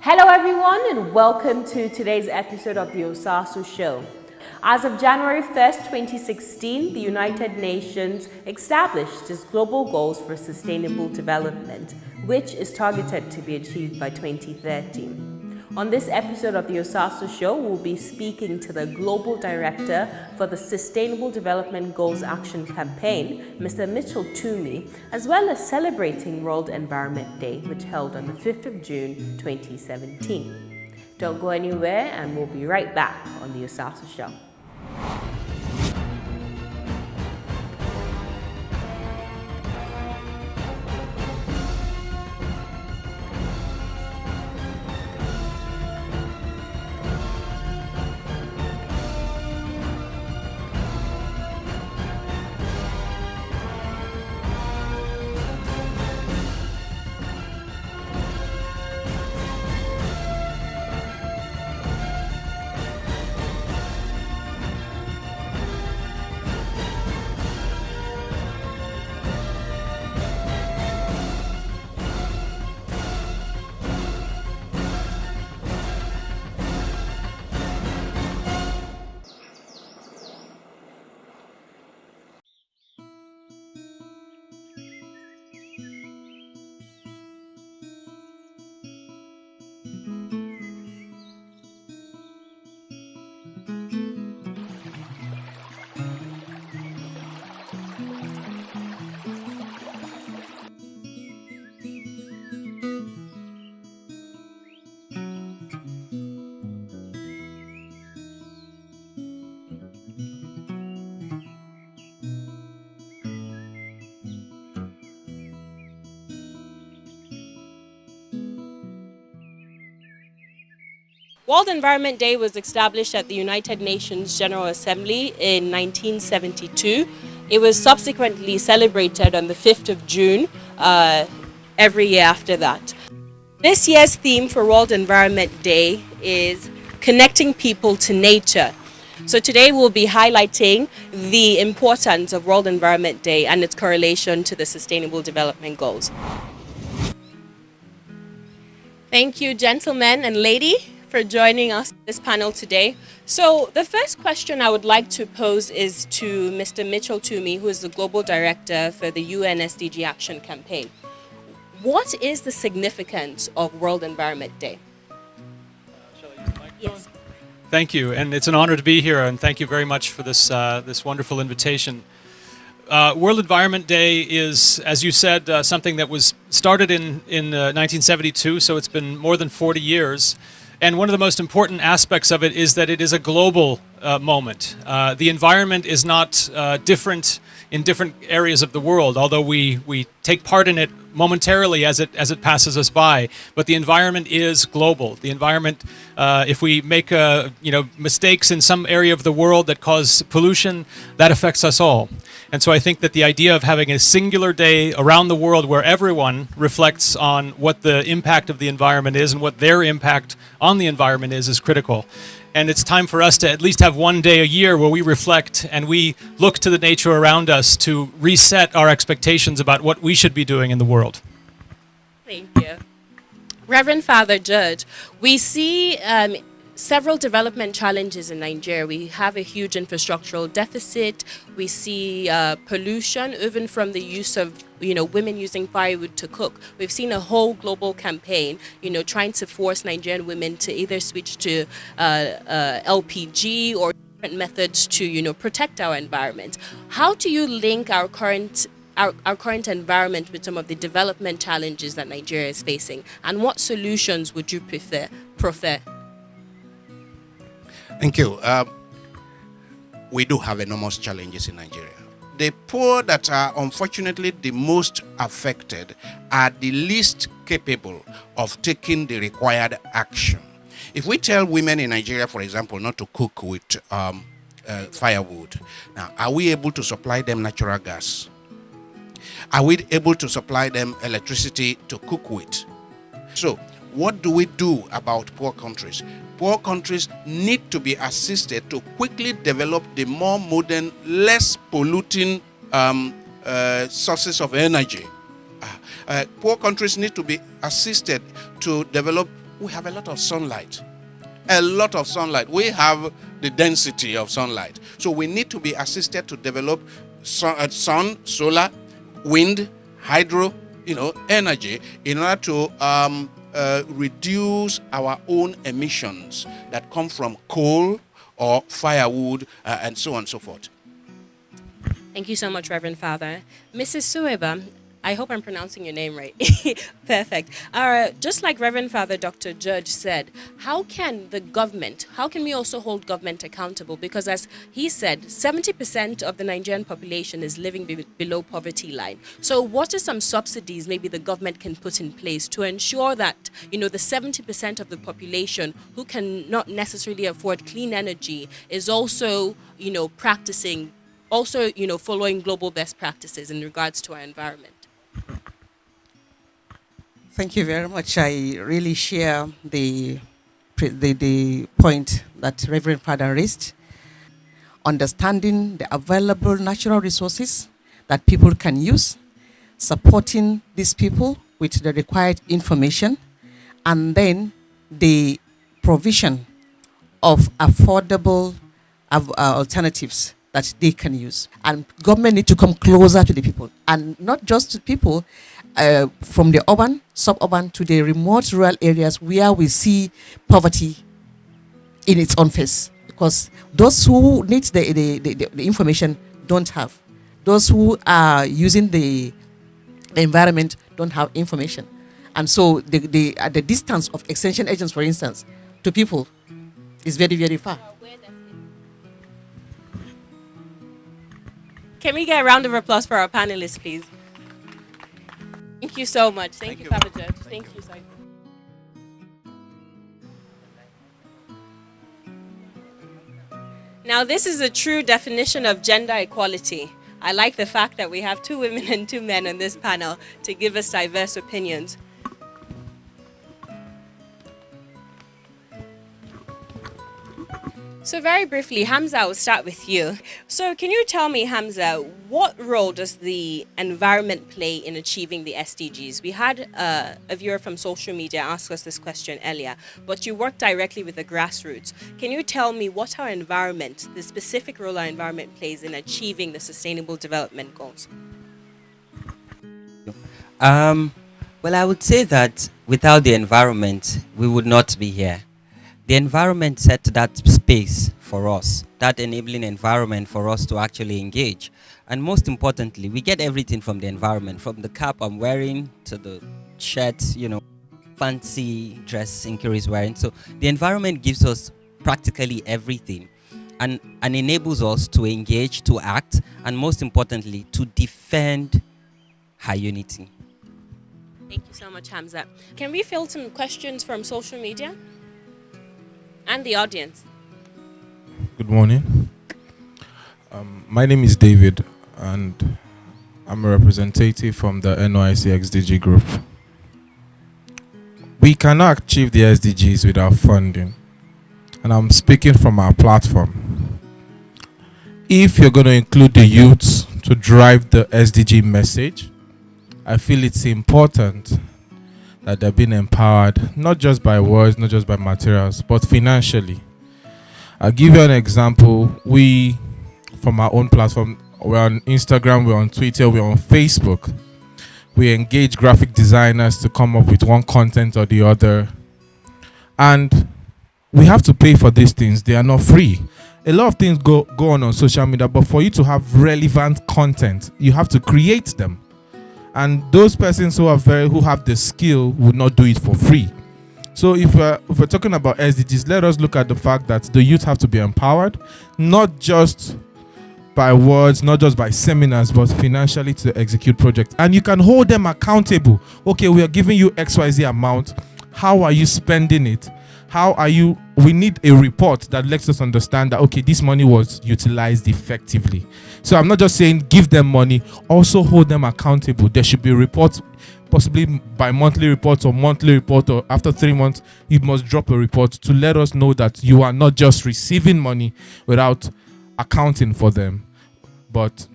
Hello everyone and welcome to today's episode of the Osasu Show. As of January 1st, 2016, the United Nations established its global goals for sustainable development, which is targeted to be achieved by 2030. On this episode of the Osasu Show, we'll be speaking to the Global Director for the Sustainable Development Goals Action Campaign, Mr. Mitchell Toomey, as well as celebrating World Environment Day, which held on the 5th of June 2017. Don't go anywhere and we'll be right back on the Osasu Show. World Environment Day was established at the United Nations General Assembly in 1972. It was subsequently celebrated on the 5th of June every year after that. This year's theme for World Environment Day is connecting people to nature. So today we'll be highlighting the importance of World Environment Day and its correlation to the Sustainable Development Goals. Thank you, gentlemen and lady, for joining us on this panel today. So the first question I would like to pose is to Mr. Mitchell Toomey, who is the Global Director for the UN SDG Action Campaign. What is the significance of World Environment Day? Shall I use the microphone? Yes. Thank you, and it's an honor to be here, and thank you very much for this, this wonderful invitation. World Environment Day is, as you said, something that was started in 1972, so it's been more than 40 years. And one of the most important aspects of it is that it is a global moment. The environment is not different in different areas of the world, although we take part in it momentarily as it passes us by. But the environment is global. The environment, if we make mistakes in some area of the world that cause pollution, that affects us all. And so I think that the idea of having a singular day around the world where everyone reflects on what the impact of the environment is and what their impact on the environment is critical. And it's time for us to at least have one day a year where we reflect and we look to the nature around us to reset our expectations about what we should be doing in the world. Thank you. Reverend Father Judge, we see several development challenges in Nigeria. We have a huge infrastructural deficit. We see pollution, even from the use of women using firewood to cook. We've seen a whole global campaign, trying to force Nigerian women to either switch to LPG or different methods to protect our environment. How do you link our current environment with some of the development challenges that Nigeria is facing, and what solutions would you prefer? Thank you. We do have enormous challenges in Nigeria. The poor that are unfortunately the most affected are the least capable of taking the required action. If we tell women in Nigeria, for example, not to cook with firewood, now are we able to supply them natural gas? Are we able to supply them electricity to cook with? So what do we do about poor countries? Poor countries need to be assisted to quickly develop the more modern, less polluting sources of energy. Poor countries need to be assisted to develop we have a lot of sunlight. A lot of sunlight. We have the density of sunlight. So we need to be assisted to develop sun, solar, wind, hydro, energy in order to reduce our own emissions that come from coal or firewood and so on and so forth. Thank you so much, Reverend Father. Mrs. Sueba, I hope I'm pronouncing your name right. Perfect. Just like Reverend Father Dr. Judge said, how can we also hold government accountable? Because as he said, 70% of the Nigerian population is living below poverty line. So what are some subsidies maybe the government can put in place to ensure that, the 70% of the population who can not necessarily afford clean energy is also, practicing, also, following global best practices in regards to our environment? Thank you very much. I really share the point that Reverend Father raised. Understanding the available natural resources that people can use, supporting these people with the required information, and then the provision of affordable alternatives that they can use. And government need to come closer to the people, and not just to people from the urban, suburban to the remote rural areas where we see poverty in its own face. Because those who need the information don't have. Those who are using the environment don't have information. And so the distance of extension agents, for instance, to people is very, very far. Can we get a round of applause for our panelists, please? Thank you so much. Thank you, Father Judge. Thank you, sir. Now, this is a true definition of gender equality. I like the fact that we have 2 women and 2 men on this panel to give us diverse opinions. So very briefly, Hamza, I'll start with you. So can you tell me, Hamza, what role does the environment play in achieving the SDGs? We had a viewer from social media ask us this question earlier, but you work directly with the grassroots. Can you tell me what our environment, the specific role our environment plays in achieving the Sustainable Development Goals? Well, I would say that without the environment, we would not be here. The environment set that space for us, that enabling environment for us to actually engage. And most importantly, we get everything from the environment, from the cap I'm wearing to the shirts, fancy dress Inky is wearing. So the environment gives us practically everything and enables us to engage, to act, and most importantly, to defend her unity. Thank you so much, Hamza. Can we field some questions from social media? And the audience. Good morning. My name is David, and I'm a representative from the NYC XDG group. We cannot achieve the SDGs without funding, and I'm speaking from our platform. If you're going to include the youths to drive the SDG message, I feel it's important that they're being empowered, not just by words, not just by materials, but financially. I'll give you an example. We, from our own platform, we're on Instagram, we're on Twitter, we're on Facebook. We engage graphic designers to come up with one content or the other. And we have to pay for these things. They are not free. A lot of things go on social media, but for you to have relevant content, you have to create them. And those persons who have the skill would not do it for free. So if we're talking about SDGs, let us look at the fact that the youth have to be empowered, not just by words, not just by seminars, but financially to execute projects. And you can hold them accountable. Okay, we are giving you XYZ amount. How are you spending it? We need a report that lets us understand that, okay, this money was utilized effectively. So I'm not just saying give them money, also hold them accountable. There should be reports, possibly bi-monthly reports or monthly report, or after 3 months, you must drop a report to let us know that you are not just receiving money without accounting for them, but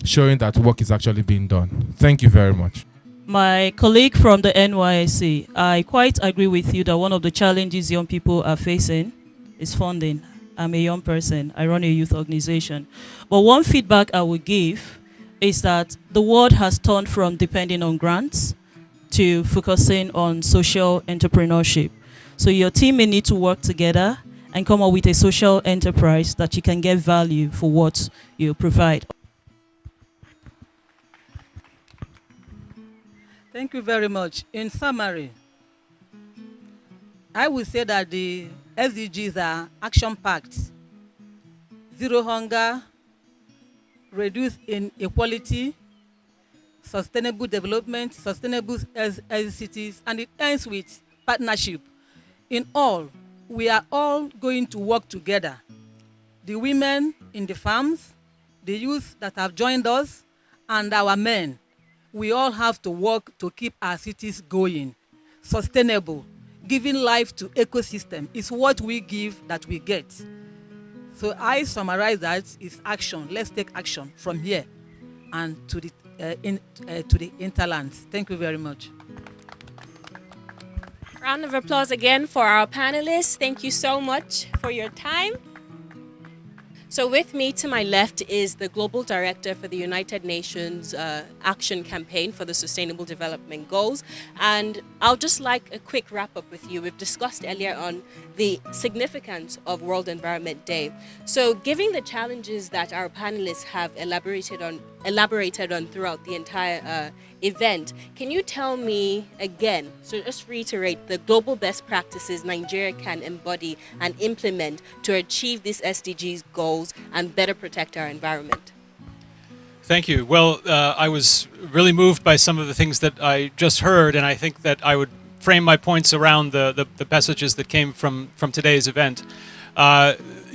showing that work is actually being done. Thank you very much. My colleague from the NYSC, I quite agree with you that one of the challenges young people are facing is funding. I'm a young person. I run a youth organization. But one feedback I would give is that the world has turned from depending on grants to focusing on social entrepreneurship. So your team may need to work together and come up with a social enterprise that you can get value for what you provide. Thank you very much. In summary, I would say that the SDGs are action-packed. Zero hunger, reduce inequality, sustainable development, sustainable cities, and it ends with partnership. In all, we are all going to work together. The women in the farms, the youth that have joined us, and our men. We all have to work to keep our cities going, sustainable. Giving life to ecosystem is what we give that we get. So I summarize that is action. Let's take action from here and to the interlands. Thank you very much. Round of applause again for our panelists. Thank you so much for your time. So with me to my left is the Global Director for the United Nations Action Campaign for the Sustainable Development Goals. And I'll just like a quick wrap up with you. We've discussed earlier on the significance of World Environment Day. So given the challenges that our panelists have elaborated on throughout the entire event, can you tell me again, so just reiterate the global best practices Nigeria can embody and implement to achieve these SDGs goals and better protect our environment? Thank you. Well, I was really moved by some of the things that I just heard, and I think that I would frame my points around the messages that came from today's event.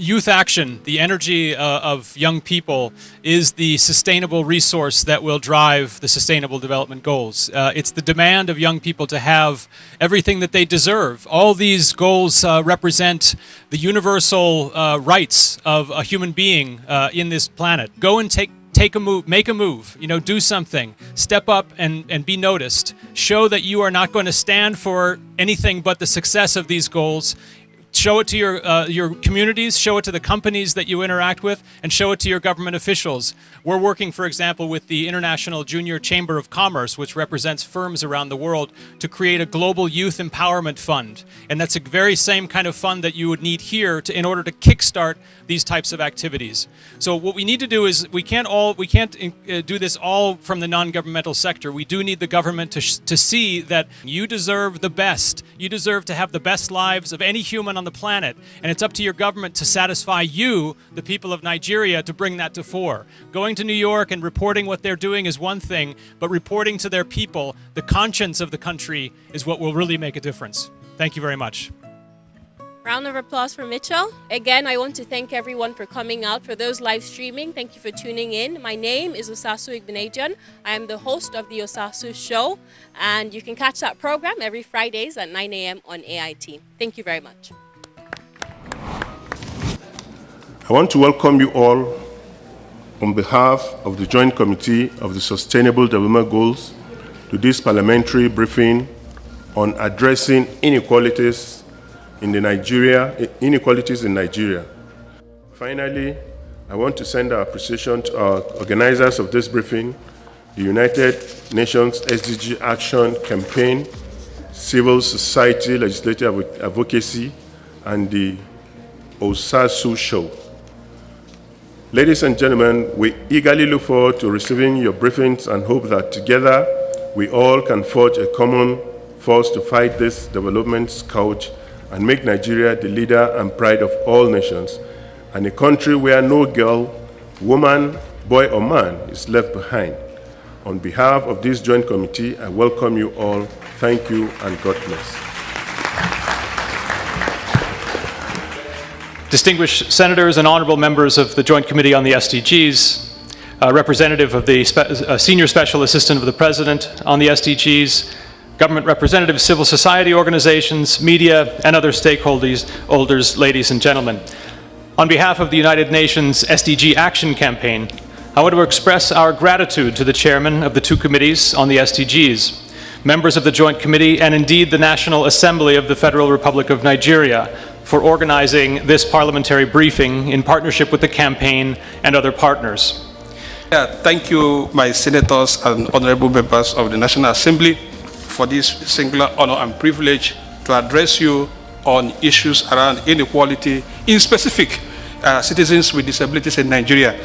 Youth action, the energy of young people, is the sustainable resource that will drive the Sustainable Development Goals. It's the demand of young people to have everything that they deserve. All these goals represent the universal rights of a human being in this planet. Go and take a move, make a move, do something, step up and be noticed. Show that you are not going to stand for anything but the success of these goals. Show it to your communities, show it to the companies that you interact with, and show it to your government officials. We're working, for example, with the International Junior Chamber of Commerce, which represents firms around the world, to create a global youth empowerment fund. And that's a very same kind of fund that you would need here in order to kickstart these types of activities. So what we need to do is we can't do this all from the non-governmental sector. We do need the government to see that you deserve the best. You deserve to have the best lives of any human on the planet, and it's up to your government to satisfy you, the people of Nigeria, to bring that to fore. Going to New York and reporting what they're doing is one thing, but reporting to their people, the conscience of the country, is what will really make a difference. Thank you very much. Round of applause for Mitchell. Again, I want to thank everyone for coming out. For those live streaming, thank you for tuning in. My name is Osasu Igbenedion. I am the host of the Osasu Show, and you can catch that program every Fridays at 9 a.m. on AIT. Thank you very much. I want to welcome you all on behalf of the Joint Committee of the Sustainable Development Goals to this parliamentary briefing on addressing inequalities in Nigeria. Finally, I want to send our appreciation to our organizers of this briefing, the United Nations SDG Action Campaign, Civil Society Legislative Advocacy, and the Osasu Show. Ladies and gentlemen, we eagerly look forward to receiving your briefings and hope that together we all can forge a common force to fight this development scourge and make Nigeria the leader and pride of all nations, and a country where no girl, woman, boy, or man is left behind. On behalf of this joint committee, I welcome you all. Thank you, and God bless. Distinguished senators and honorable members of the Joint Committee on the SDGs, representative of the Senior Special Assistant of the President on the SDGs, government representatives, civil society organizations, media, and other stakeholders, ladies and gentlemen. On behalf of the United Nations SDG Action Campaign, I want to express our gratitude to the chairman of the two committees on the SDGs, members of the Joint Committee, and indeed the National Assembly of the Federal Republic of Nigeria for organizing this parliamentary briefing in partnership with the campaign and other partners. Thank you, my senators and honorable members of the National Assembly, for this singular honor and privilege to address you on issues around inequality, in specific citizens with disabilities in Nigeria.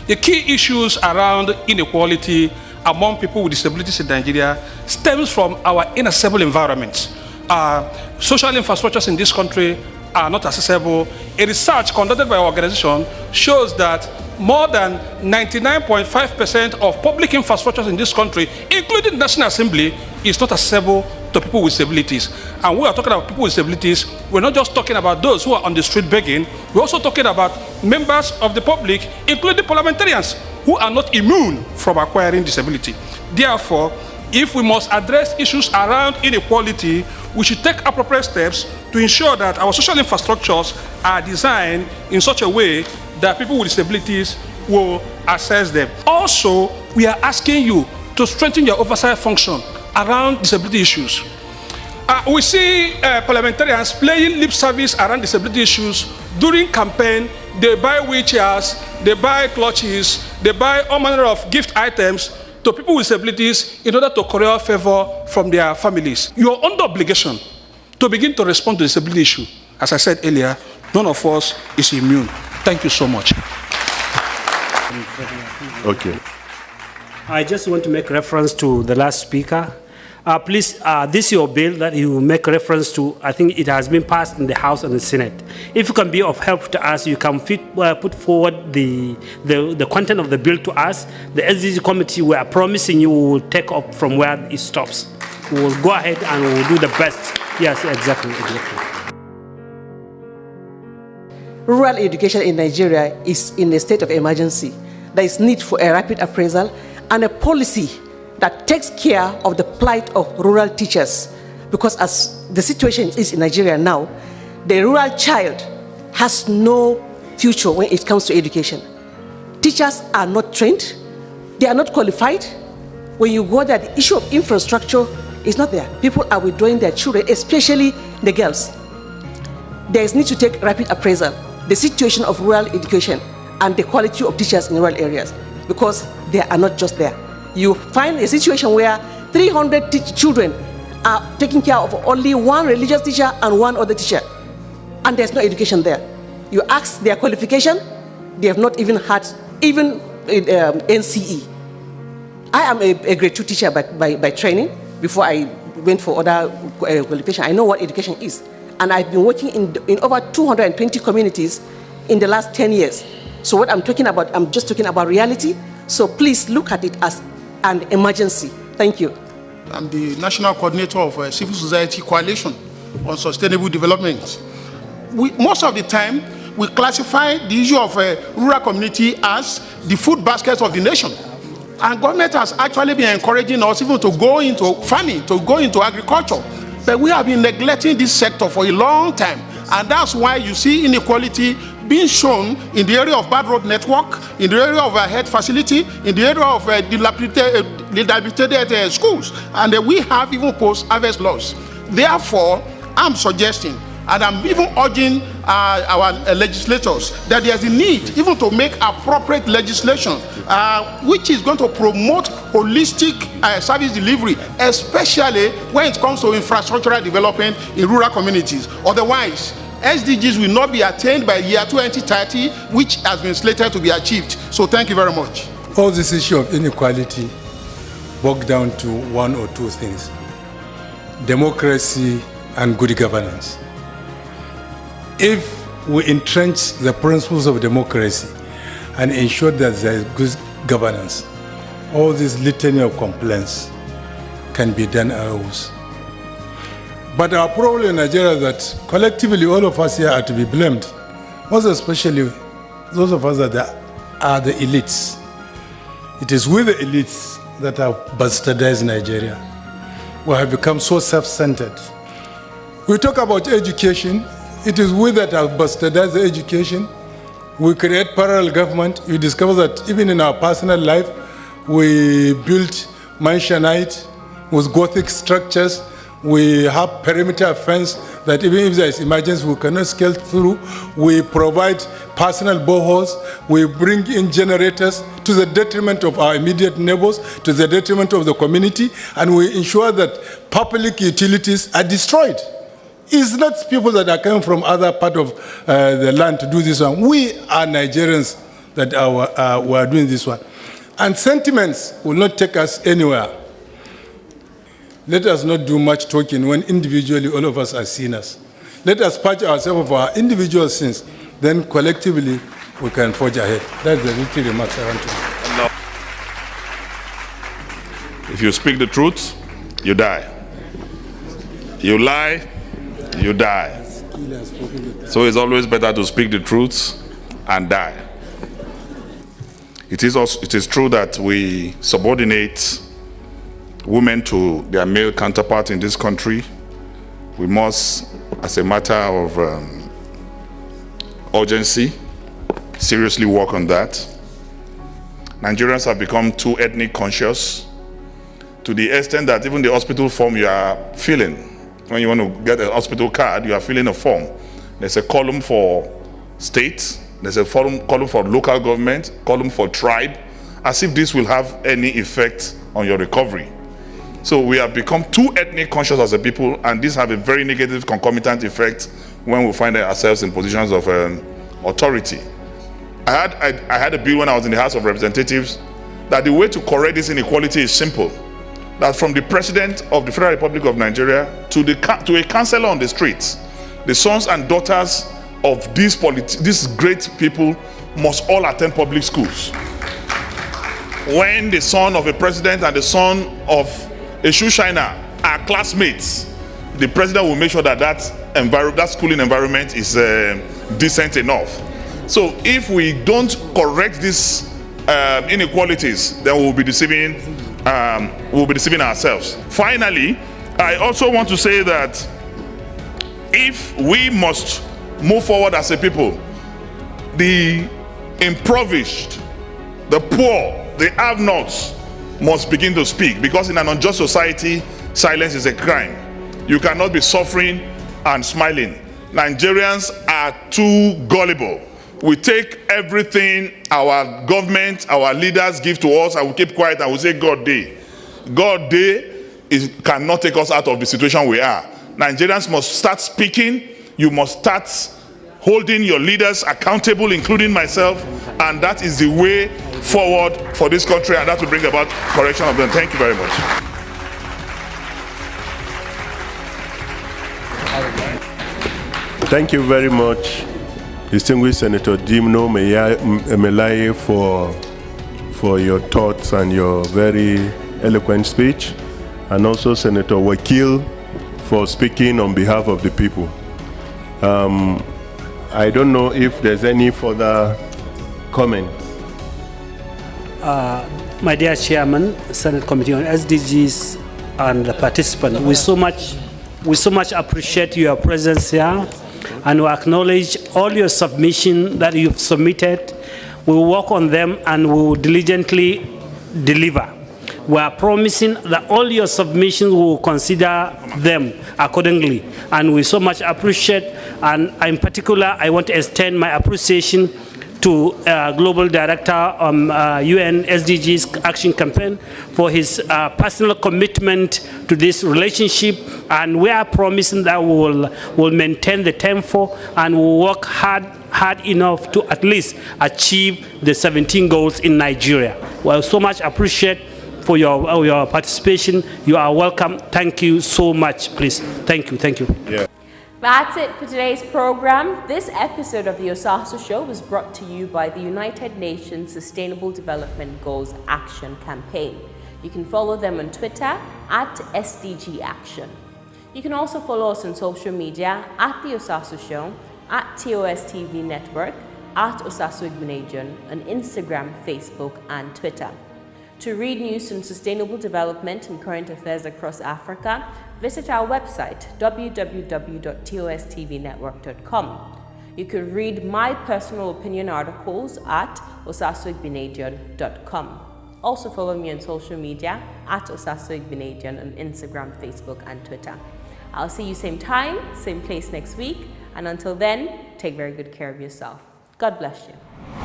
The key issues around inequality among people with disabilities in Nigeria stems from our inaccessible environment. Social infrastructures in this country are not accessible. A research conducted by our organization shows that more than 99.5% of public infrastructures in this country, including the National Assembly, is not accessible to people with disabilities. And we are talking about people with disabilities. We're not just talking about those who are on the street begging. We're also talking about members of the public, including parliamentarians, who are not immune from acquiring disability. Therefore, if we must address issues around inequality, we should take appropriate steps to ensure that our social infrastructures are designed in such a way that people with disabilities will access them. Also, we are asking you to strengthen your oversight function around disability issues. We see parliamentarians playing lip service around disability issues during campaign. They buy wheelchairs, they buy clutches, they buy all manner of gift items to people with disabilities in order to curry favor from their families. You are under obligation to begin to respond to disability issue. As I said earlier, none of us is immune. Thank you so much. Okay. I just want to make reference to the last speaker. Please, this is your bill that you make reference to. I think it has been passed in the House and the Senate. If you can be of help to us, you can put forward the content of the bill to us. The SDG committee, we are promising you will take up from where it stops. We will go ahead and we will do the best. Yes, exactly. Rural education in Nigeria is in a state of emergency. There is need for a rapid appraisal and a policy that takes care of the plight of rural teachers, because as the situation is in Nigeria now, the rural child has no future when it comes to education. Teachers are not trained, they are not qualified. When you go there, the issue of infrastructure is not there. People are withdrawing their children, especially the girls. There is need to take rapid appraisal, the situation of rural education and the quality of teachers in rural areas, because they are not just there. You find a situation where 300 children are taking care of only one religious teacher and one other teacher, and there's no education there. You ask their qualification, they have not even had NCE. I am a grade 2 teacher by training. Before I went for other qualification, I know what education is. And I've been working in over 220 communities in the last 10 years. So what I'm talking about, I'm just talking about reality. So please look at it as an emergency. Thank you. I'm the National Coordinator of Civil Society Coalition on Sustainable Development. Most of the time, we classify the issue of rural community as the food baskets of the nation. And government has actually been encouraging us even to go into farming, to go into agriculture. But we have been neglecting this sector for a long time. And that's why you see inequality being shown in the area of bad road network, in the area of health facility, in the area of dilapidated schools. And we have even post-harvest loss. Therefore, I'm suggesting, and I'm even urging our legislators, that there's a need even to make appropriate legislation which is going to promote holistic service delivery, especially when it comes to infrastructural development in rural communities. Otherwise, SDGs will not be attained by year 2030, which has been slated to be achieved. So thank you very much. All this issue of inequality boils down to one or two things: democracy and good governance. If we entrench the principles of democracy and ensure that there is good governance, all this litany of complaints can be done ours. But our problem in Nigeria is that collectively all of us here are to be blamed, most especially those of us that are the elites. It is we the elites that have bastardized Nigeria. We have become so self-centered. We talk about education. It is we that have bastardized the education. We create parallel government. You discover that even in our personal life, we built mansionite with Gothic structures. We have perimeter fence that even if there is emergency, we cannot scale through. We provide personal boreholes. We bring in generators to the detriment of our immediate neighbors, to the detriment of the community, and we ensure that public utilities are destroyed. It's not people that are coming from other part of the land to do this one. We are Nigerians that are doing this one. And sentiments will not take us anywhere. Let us not do much talking when individually all of us are sinners. Let us purge ourselves of our individual sins. Then collectively we can forge ahead. That's the little remarks I want to make. If you speak the truth, you die. You lie, you die. So it's always better to speak the truth and die. It is true that we subordinate women to their male counterpart in this country. We must, as a matter of urgency, seriously work on that. Nigerians have become too ethnic conscious to the extent that even the hospital form you are filling, when you want to get a hospital card, you are filling a form. There's a column for state, there's a column for local government, column for tribe, as if this will have any effect on your recovery. So we have become too ethnic conscious as a people, and this have a very negative concomitant effect when we find ourselves in positions of authority. I had a bill when I was in the House of Representatives that the way to correct this inequality is simple. That from the President of the Federal Republic of Nigeria to a councillor on the streets, the sons and daughters of these great people must all attend public schools. When the son of a president and the son of a shoe shiner are classmates, the president will make sure that that schooling environment is decent enough. So if we don't correct these inequalities, then we'll be deceiving ourselves. Finally, I also want to say that if we must move forward as a people, the impoverished, the poor, the have-nots must begin to speak, because in an unjust society, silence is a crime. You cannot be suffering and smiling. Nigerians are too gullible. We take everything our government, our leaders give to us, and we keep quiet and we say, God day. God day cannot take us out of the situation we are. Nigerians must start speaking. You must start holding your leaders accountable, including myself, and that is the way forward for this country, and that will bring about correction of them. Thank you very much. Thank you very much, distinguished Senator Dimno Melaye, for your thoughts and your very eloquent speech, and also Senator Wakil for speaking on behalf of the people. I don't know if there's any further comment. My dear Chairman, Senate Committee on SDGs, and the participants, we so much appreciate your presence here, and we acknowledge all your submissions that you've submitted. We will work on them and we will diligently deliver. We are promising that all your submissions we will consider them accordingly, and we so much appreciate. And in particular, I want to extend my appreciation to Global Director UN SDGs Action Campaign for his personal commitment to this relationship, and we are promising that we will maintain the tempo and we'll work hard enough to at least achieve the 17 goals in Nigeria. Well, so much appreciate for your participation. You are welcome. Thank you so much, please. Thank you. Thank you. Yeah. That's it for today's program. This episode of the Osasu Show was brought to you by the United Nations Sustainable Development Goals Action Campaign. You can follow them on Twitter at SDG Action. You can also follow us on social media at the Osasu Show, at TOS TV Network, at Osasu Igbonajon, on Instagram, Facebook, and Twitter. To read news on sustainable development and current affairs across Africa, visit our website, www.tostvnetwork.com. You can read my personal opinion articles at osasuigbinadian.com. Also follow me on social media at osasuigbinadian on Instagram, Facebook, and Twitter. I'll see you same time, same place next week. And until then, take very good care of yourself. God bless you.